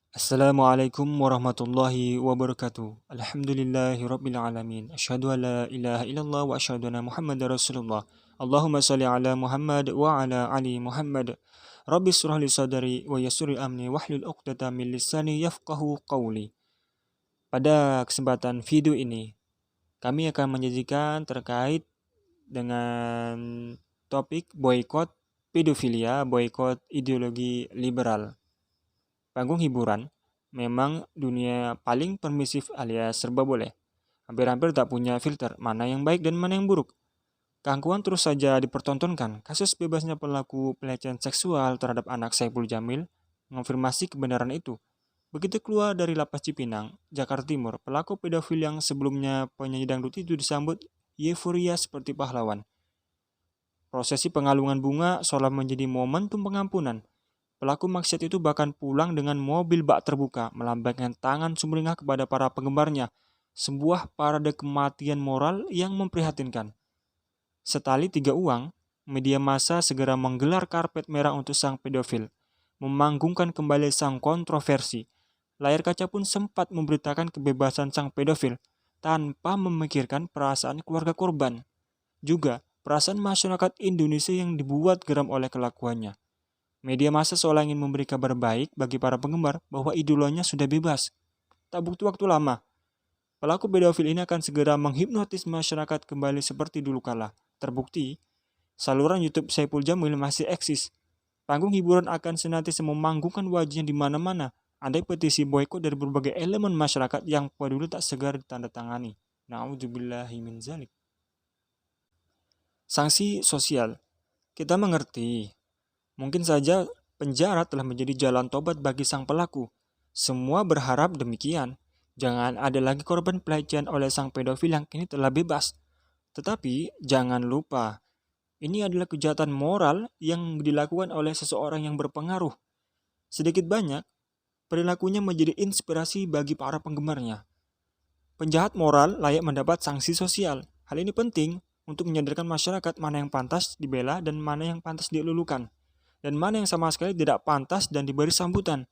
Assalamualaikum warahmatullahi wabarakatuh. Alhamdulillahi alamin. Asyhadu an la ilaha illallah wa asyhadu anna Muhammadar Rasulullah. Allahumma shalli ala Muhammad wa ala ali Muhammad. Rabbi shrah li sadri wa yassir li amri wahlul 'uqdatam min lisani yafqahu qawli. Pada kesempatan video ini, kami akan menyajikan terkait dengan topik boykot pedofilia, boykot ideologi liberal. Panggung hiburan memang dunia paling permisif alias serba boleh. Hampir-hampir tak punya filter mana yang baik dan mana yang buruk. Keangkuhan terus saja dipertontonkan. Kasus bebasnya pelaku pelecehan seksual terhadap anak Saiful Jamil mengonfirmasi kebenaran itu. Begitu keluar dari lapas Cipinang, Jakarta Timur, pelaku pedofil yang sebelumnya penyanyi dangdut itu disambut euforia seperti pahlawan. Prosesi pengalungan bunga seolah menjadi momentum pengampunan. Pelaku maksiat itu bahkan pulang dengan mobil bak terbuka, melambaikan tangan sumringah kepada para penggemarnya. Sebuah parade kematian moral yang memprihatinkan. Setali tiga uang, media massa segera menggelar karpet merah untuk sang pedofil, memanggungkan kembali sang kontroversi. Layar kaca pun sempat memberitakan kebebasan sang pedofil, tanpa memikirkan perasaan keluarga korban. Juga, perasaan masyarakat Indonesia yang dibuat geram oleh kelakuannya. Media massa seolah ingin memberi kabar baik bagi para penggemar bahwa idolanya sudah bebas. Tak butuh waktu lama, pelaku pedofil ini akan segera menghipnotis masyarakat kembali seperti dulu kala. Terbukti, saluran YouTube Saiful Jamil masih eksis. Panggung hiburan akan senantiasa memanggungkan wajahnya di mana-mana. Andai petisi boykot dari berbagai elemen masyarakat yang peduli tak segar ditandatangani. Na'udzubillahi min zalik. Sanksi sosial. Kita mengerti. Mungkin saja penjara telah menjadi jalan tobat bagi sang pelaku. Semua berharap demikian. Jangan ada lagi korban pelecehan oleh sang pedofil yang kini telah bebas. Tetapi jangan lupa, ini adalah kejahatan moral yang dilakukan oleh seseorang yang berpengaruh. Sedikit banyak, perilakunya menjadi inspirasi bagi para penggemarnya. Penjahat moral layak mendapat sanksi sosial. Hal ini penting untuk menyadarkan masyarakat mana yang pantas dibela dan mana yang pantas dilulukan, dan mana yang sama sekali tidak pantas dan diberi sambutan.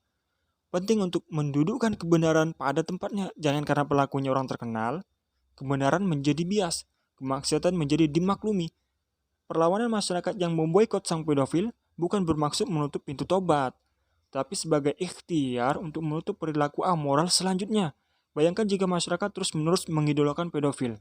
Penting untuk mendudukkan kebenaran pada tempatnya. Jangan karena pelakunya orang terkenal, kebenaran menjadi bias, kemaksiatan menjadi dimaklumi. Perlawanan masyarakat yang memboikot sang pedofil bukan bermaksud menutup pintu tobat, tapi sebagai ikhtiar untuk menutup perilaku amoral selanjutnya. Bayangkan jika masyarakat terus-menerus mengidolakan pedofil.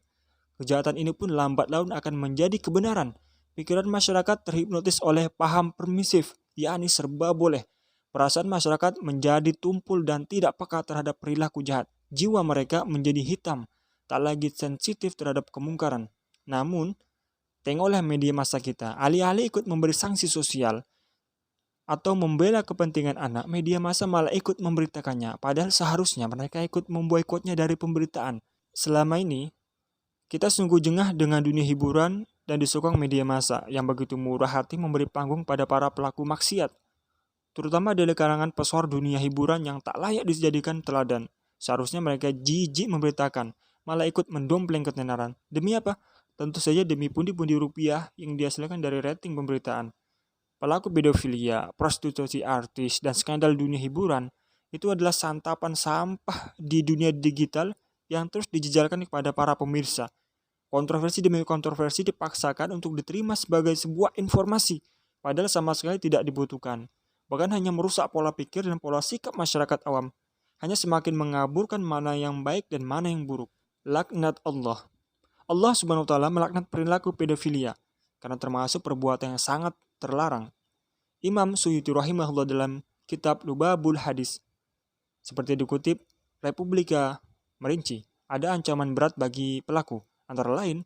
Kejahatan ini pun lambat laun akan menjadi kebenaran. Pikiran masyarakat terhipnotis oleh paham permisif, yakni serba boleh. Perasaan masyarakat menjadi tumpul dan tidak peka terhadap perilaku jahat. Jiwa mereka menjadi hitam, tak lagi sensitif terhadap kemungkaran. Namun, tengoklah media massa kita, alih-alih ikut memberi sanksi sosial atau membela kepentingan anak, media massa malah ikut memberitakannya. Padahal seharusnya mereka ikut memboikotnya dari pemberitaan. Selama ini, kita sungguh jengah dengan dunia hiburan dan disokong media massa yang begitu murah hati memberi panggung pada para pelaku maksiat, terutama dari kalangan pesohor dunia hiburan yang tak layak dijadikan teladan. Seharusnya mereka jijik memberitakan, malah ikut mendompleng ketenaran. Demi apa? Tentu saja demi pundi-pundi rupiah yang dihasilkan dari rating pemberitaan. Pelaku pedofilia, prostitusi artis, dan skandal dunia hiburan itu adalah santapan sampah di dunia digital yang terus dijejalkan kepada para pemirsa. Kontroversi demi kontroversi dipaksakan untuk diterima sebagai sebuah informasi, padahal sama sekali tidak dibutuhkan. Bahkan hanya merusak pola pikir dan pola sikap masyarakat awam. Hanya semakin mengaburkan mana yang baik dan mana yang buruk. Laknat Allah. Allah subhanahu wa ta'ala melaknat perilaku pedofilia, karena termasuk perbuatan yang sangat terlarang. Imam Suyuti rahimahullah dalam kitab Lubabul Hadis, seperti dikutip Republika merinci, ada ancaman berat bagi pelaku. Antara lain,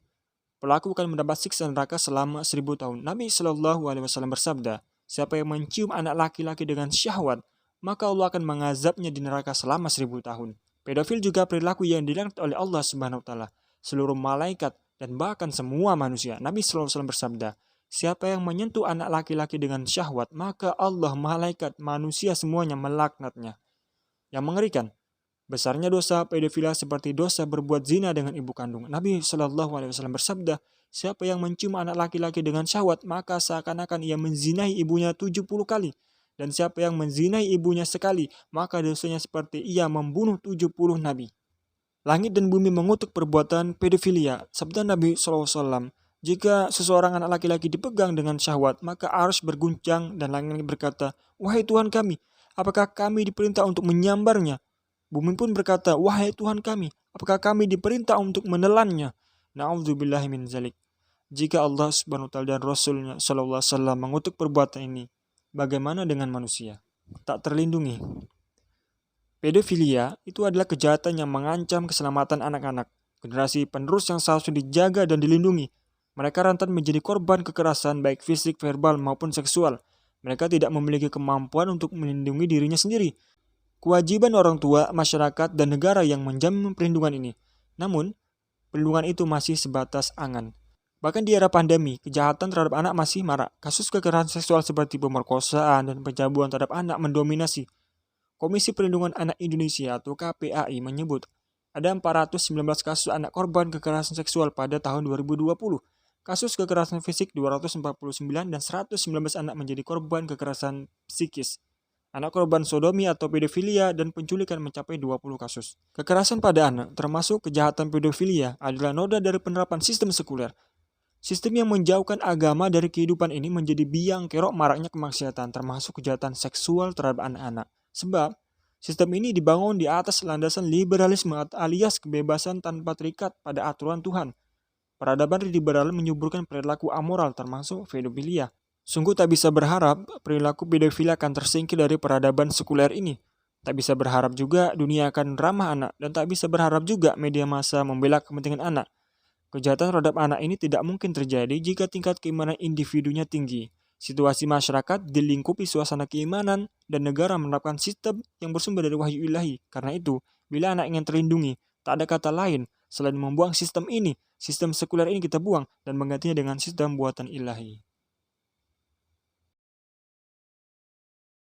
pelaku akan mendapat siksa neraka selama 1000 tahun. Nabi Shallallahu Alaihi Wasallam bersabda, siapa yang mencium anak laki-laki dengan syahwat, maka Allah akan mengazabnya di neraka selama 1000 tahun. Pedofil juga perilaku yang dilaknat oleh Allah Subhanahu Wa Taala, seluruh malaikat dan bahkan semua manusia. Nabi Shallallahu Alaihi Wasallam bersabda, siapa yang menyentuh anak laki-laki dengan syahwat, maka Allah, malaikat, manusia semuanya melaknatnya. Yang mengerikan, besarnya dosa pedofilia seperti dosa berbuat zina dengan ibu kandung. Nabi Shallallahu Alaihi Wasallam bersabda, siapa yang mencium anak laki-laki dengan syahwat, maka seakan-akan ia menzinahi ibunya 70 kali. Dan siapa yang menzinai ibunya sekali, maka dosanya seperti ia membunuh 70 nabi. Langit dan bumi mengutuk perbuatan pedofilia. Sabda Nabi SAW, jika seseorang anak laki-laki dipegang dengan syahwat, maka arsy berguncang dan langit berkata, "Wahai Tuhan kami, apakah kami diperintah untuk menyambarnya?" Bumi pun berkata, "Wahai Tuhan kami, apakah kami diperintah untuk menelannya?" Na'udzubillahi min zalik. Jika Allah Subhanahu wa taala dan Rasulnya sallallahu alaihi wasallam mengutuk perbuatan ini, bagaimana dengan manusia? Tak terlindungi. Pedofilia itu adalah kejahatan yang mengancam keselamatan anak-anak, generasi penerus yang seharusnya dijaga dan dilindungi. Mereka rentan menjadi korban kekerasan baik fisik, verbal maupun seksual. Mereka tidak memiliki kemampuan untuk melindungi dirinya sendiri. Kewajiban orang tua, masyarakat, dan negara yang menjamin perlindungan ini. Namun, perlindungan itu masih sebatas angan. Bahkan di era pandemi, kejahatan terhadap anak masih marak. Kasus kekerasan seksual seperti pemerkosaan dan pencabulan terhadap anak mendominasi. Komisi Perlindungan Anak Indonesia atau KPAI menyebut ada 419 kasus anak korban kekerasan seksual pada tahun 2020. Kasus kekerasan fisik 249 dan 119 anak menjadi korban kekerasan psikis. Anak korban sodomi atau pedofilia dan penculikan mencapai 20 kasus. Kekerasan pada anak, termasuk kejahatan pedofilia, adalah noda dari penerapan sistem sekuler. Sistem yang menjauhkan agama dari kehidupan ini menjadi biang kerok maraknya kemaksiatan, termasuk kejahatan seksual terhadap anak-anak. Sebab, sistem ini dibangun di atas landasan liberalisme alias kebebasan tanpa terikat pada aturan Tuhan. Peradaban liberal menyuburkan perilaku amoral termasuk pedofilia. Sungguh tak bisa berharap perilaku pedofilia akan tersingkir dari peradaban sekuler ini. Tak bisa berharap juga dunia akan ramah anak, dan tak bisa berharap juga media massa membela kepentingan anak. Kejahatan terhadap anak ini tidak mungkin terjadi jika tingkat keimanan individunya tinggi. Situasi masyarakat dilingkupi suasana keimanan dan negara menerapkan sistem yang bersumber dari wahyu ilahi. Karena itu, bila anak ingin terlindungi, tak ada kata lain selain membuang sistem ini, sistem sekuler ini kita buang dan menggantinya dengan sistem buatan ilahi.